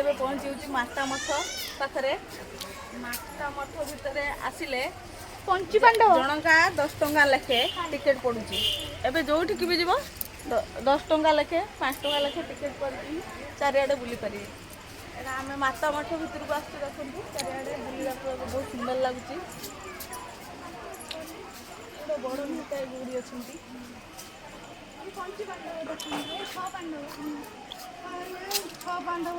ଏବେ ପହଞ୍ଚି ମାତା ମଠ ପାଖରେ। ମାତା ମଠ ଭିତରେ ଆସିଲେ ପଞ୍ଚୁ ପାଣ୍ଡବ ଜଣକା 10 ଟଙ୍କା ଲେଖେ ଟିକେଟ୍ ପଡ଼ୁଛି। ଏବେ ଯୋଉଠିକି ବି ଯିବ 10 ଟଙ୍କା ଲେଖେ 5 ଟଙ୍କା ଲେଖେ ଟିକେଟ୍ କରିକି ଚାରିଆଡ଼େ ବୁଲି ପାରିବେ। ଏଇଟା ଆମେ ମାତା ମଠ ଭିତରକୁ ଆସିଛୁ। ଦେଖନ୍ତୁ ଚାରିଆଡ଼େ ବୁଲିବାକୁ ଏବେ ବହୁତ ସୁନ୍ଦର ଲାଗୁଛି। ଗୋଟେ ବଡ଼ ନେତା ଯୋଉଠି ଅଛନ୍ତି। ପଞ୍ଚୁ ପାଣ୍ଡବ ଦେଖନ୍ତୁ 6 ପାଣ୍ଡବ 6 ପାଣ୍ଡବ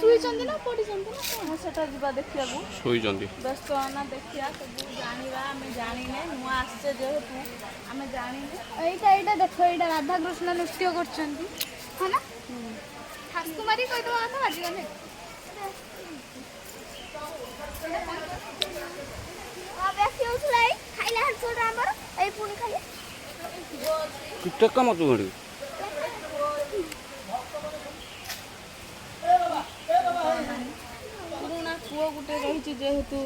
ଶୋଇଛନ୍ତି ନା ପଢିଛନ୍ତି ନା ସେଟା ଯିବା ଦେଖିବାକୁ। ଶୋଇଛନ୍ତି। ବ୍ୟସ୍ତ ନା ଦେଖିବା ସବୁ ଜାଣିବା। ଆମେ ଜାଣିନେ ନୂଆ ଆସିଛେ ଯେହେତୁ ଆମେ ଜାଣିନେ। ଏଇଟା ଦେଖ ଏଇଟା ରାଧାକୃଷ୍ଣ ନୃତ୍ୟ କରୁଛନ୍ତି ହଁ ନା ଠାକୁମାରୀ କହିଦେବା କଥା ବାଜିବନି। ବେଶୀ ହଉଥିଲା ଏଇ ଖାଇଲା ହାତ ଆମର ଏଇ ପୁଣି ଖାଇଲେ ଟେକା ମତ ଘଡ଼ି ପୁରୁଣା କୂଅ ଗୋଟେ ରହିଛି ଯେହେତୁ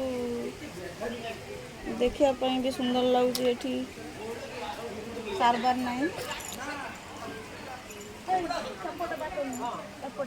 ଦେଖିବା ପାଇଁ ବି ସୁନ୍ଦର ଲାଗୁଛି। ଏଠି କାରବାର ନାହିଁ। ସେପଟେ ବାଟ ନୁହଁ, ଏପଟେ